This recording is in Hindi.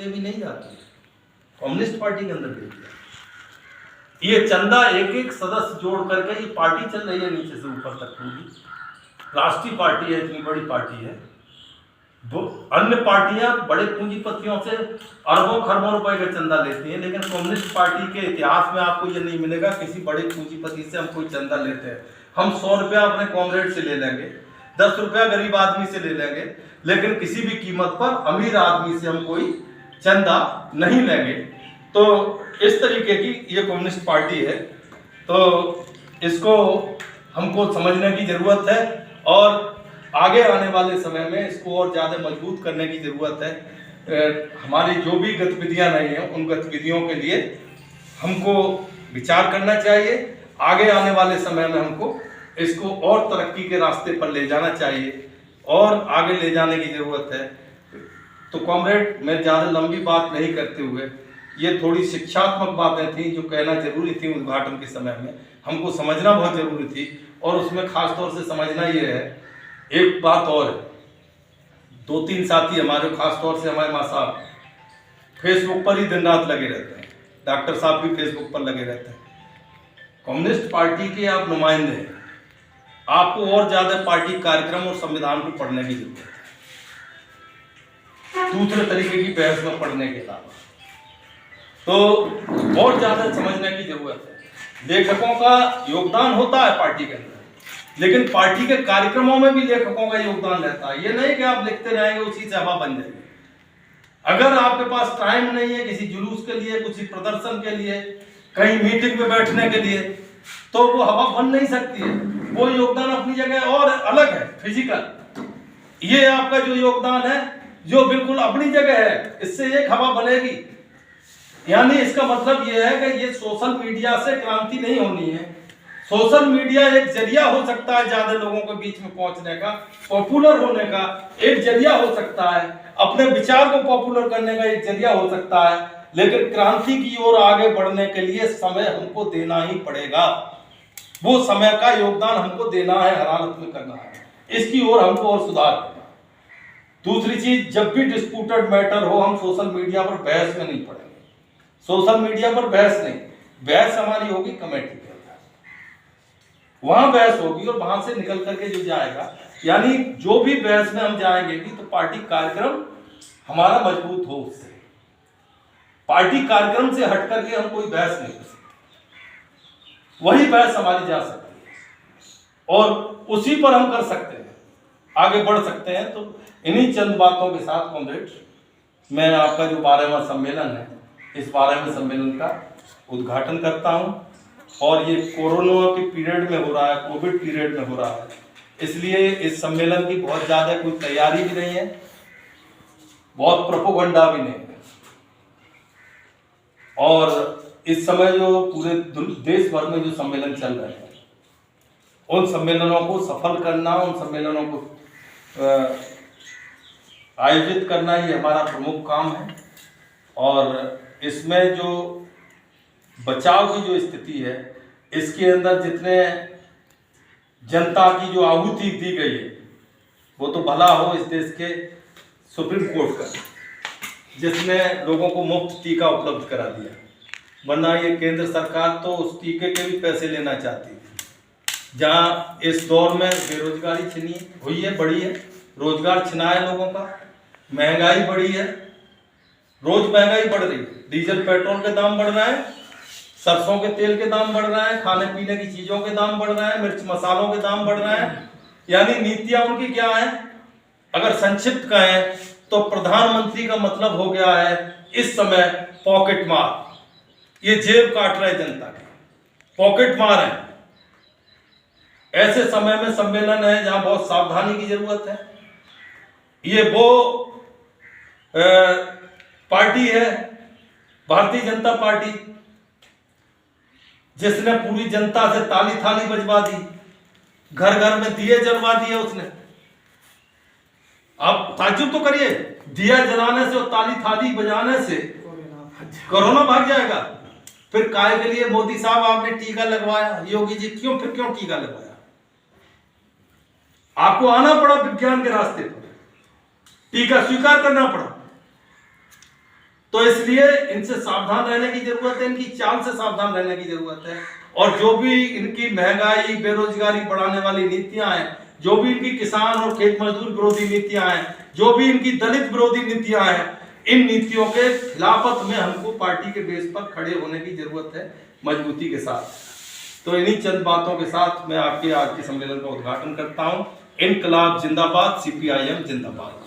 पे भी नहीं जाती है, कम्युनिस्ट पार्टी के अंदर देती है। ये चंदा एक एक सदस्य जोड़ करके ये पार्टी चल रही है नीचे से ऊपर तक पूरी। राष्ट्रीय पार्टी है, इतनी बड़ी पार्टी है। अन्य पार्टियां बड़े पूंजीपतियों से अरबों खरबों रुपए का चंदा लेती हैं, लेकिन कम्युनिस्ट पार्टी के इतिहास में आपको ये नहीं मिलेगा किसी बड़े पूंजीपति से हम कोई चंदा लेते हैं। हम 100 रुपया अपने कॉमरेड से ले लेंगे, 10 रुपया गरीब आदमी से ले लेंगे, लेकिन किसी भी कीमत पर अमीर आदमी से हम कोई चंदा नहीं लेंगे। तो इस तरीके की ये कम्युनिस्ट पार्टी है। तो इसको हमको समझने की जरूरत है और आगे आने वाले समय में इसको और ज़्यादा मजबूत करने की ज़रूरत है। हमारी जो भी गतिविधियां रही हैं उन गतिविधियों के लिए हमको विचार करना चाहिए। आगे आने वाले समय में हमको इसको और तरक्की के रास्ते पर ले जाना चाहिए और आगे ले जाने की ज़रूरत है। तो कॉमरेड, मैं ज़्यादा लंबी बात नहीं करते हुए, ये थोड़ी शिक्षात्मक बातें थी जो कहना जरूरी थी उद्घाटन के समय में, हमको समझना बहुत ज़रूरी थी। और उसमें खास तौर से समझना ये है, एक बात और है, 2-3 साथी हमारे, खास तौर से हमारे माँ साहब फेसबुक पर ही दिन रात लगे रहते हैं, डॉक्टर साहब भी फेसबुक पर लगे रहते हैं। कम्युनिस्ट पार्टी के आप नुमाइंदे हैं, आपको और ज़्यादा पार्टी कार्यक्रम और संविधान को पढ़ने की जरूरत है, दूसरे तरीके की बहस में पढ़ने के अलावा। तो और ज़्यादा समझने की जरूरत है। लेखकों का योगदान होता है पार्टी के अंदर, लेकिन पार्टी के कार्यक्रमों में भी लेखकों का योगदान रहता है। ये नहीं कि आप लिखते रहेंगे उसी से हवा बन जाएगी। अगर आपके पास टाइम नहीं है किसी जुलूस के लिए, किसी प्रदर्शन के लिए, कहीं मीटिंग में बैठने के लिए, तो वो हवा बन नहीं सकती है। वो योगदान अपनी जगह और अलग है, फिजिकल। ये आपका जो योगदान है जो बिल्कुल अपनी जगह है, इससे एक हवा बनेगी। यानी इसका मतलब ये है कि ये सोशल मीडिया से क्रांति नहीं होनी है। सोशल मीडिया एक जरिया हो सकता है ज्यादा लोगों के बीच में पहुंचने का, पॉपुलर होने का एक जरिया हो सकता है, अपने विचार को पॉपुलर करने का एक जरिया हो सकता है, लेकिन क्रांति की ओर आगे बढ़ने के लिए समय हमको देना ही पड़ेगा। वो समय का योगदान हमको देना है, हर हालत में करना है। इसकी ओर हमको और सुधार करना। दूसरी चीज, जब भी डिस्प्यूटेड मैटर हो, हम सोशल मीडिया पर बहस में नहीं पड़ेंगे। सोशल मीडिया पर बहस नहीं, बहस हमारी होगी कमेटी, वहां बहस होगी और वहां से निकल करके जो जाएगा, यानी जो भी बहस में हम जाएंगे भी, तो पार्टी कार्यक्रम हमारा मजबूत हो। उससे पार्टी कार्यक्रम से हट करके हम कोई बहस नहीं कर सकते। वही बहस हमारी जा सकती है और उसी पर हम कर सकते हैं, आगे बढ़ सकते हैं। तो इन्हीं चंद बातों के साथ कॉमरेड, मैं आपका जो 12वां सम्मेलन है, इस 12वें सम्मेलन का उद्घाटन करता हूं। और ये कोरोना के पीरियड में हो रहा है, कोविड पीरियड में हो रहा है, इसलिए इस सम्मेलन की बहुत ज़्यादा कोई तैयारी भी नहीं है, बहुत प्रोपोगंडा भी नहीं है। और इस समय जो पूरे देश भर में जो सम्मेलन चल रहे हैं, उन सम्मेलनों को सफल करना, उन सम्मेलनों को आयोजित करना, ये हमारा प्रमुख काम है। और इसमें जो बचाव की जो स्थिति है, इसके अंदर जितने जनता की जो आहुति दी गई है, वो तो भला हो इस देश के सुप्रीम कोर्ट का, जिसने लोगों को मुफ्त टीका उपलब्ध करा दिया, वरना ये केंद्र सरकार तो उस टीके के भी पैसे लेना चाहती है। जहाँ इस दौर में बेरोजगारी छिनी हुई है, बढ़ी है, रोजगार छिना है लोगों का, महंगाई बढ़ी है, रोज महंगाई बढ़ रही है, डीजल पेट्रोल के दाम बढ़ रहे हैं, सरसों के तेल के दाम बढ़ रहे हैं, खाने पीने की चीजों के दाम बढ़ रहे हैं, मिर्च मसालों के दाम बढ़ रहे हैं। यानी नीतियां उनकी क्या है, अगर संक्षिप्त कहें तो प्रधानमंत्री का मतलब हो गया है इस समय पॉकेट मार। ये जेब काट रहे जनता की, पॉकेट मार है। ऐसे समय में सम्मेलन है जहां बहुत सावधानी की जरूरत है। ये वो पार्टी है, भारतीय जनता पार्टी, जिसने पूरी जनता से ताली थाली बजवा दी, घर घर में दिए जलवा दिए उसने। आप ताज्जुब तो करिए, दिया जलाने से और ताली थाली बजाने से कोरोना भाग जाएगा। फिर काय के लिए मोदी साहब आपने टीका लगवाया, योगी जी क्यों टीका लगवाया? आपको आना पड़ा विज्ञान के रास्ते पर, टीका स्वीकार करना पड़ा। तो इसलिए इनसे सावधान रहने की जरूरत है, इनकी चाल से सावधान रहने की जरूरत है। और जो भी इनकी महंगाई बेरोजगारी बढ़ाने वाली नीतियां हैं, जो भी इनकी किसान और खेत मजदूर विरोधी नीतियां हैं, जो भी इनकी दलित विरोधी नीतियां हैं, इन नीतियों के खिलाफत में हमको पार्टी के बेस पर खड़े होने की जरूरत है मजबूती के साथ। तो इन्हीं चंद बातों के साथ मैं आपके आज के सम्मेलन का उद्घाटन करता हूं। इनकलाब जिंदाबाद, CPIM जिंदाबाद।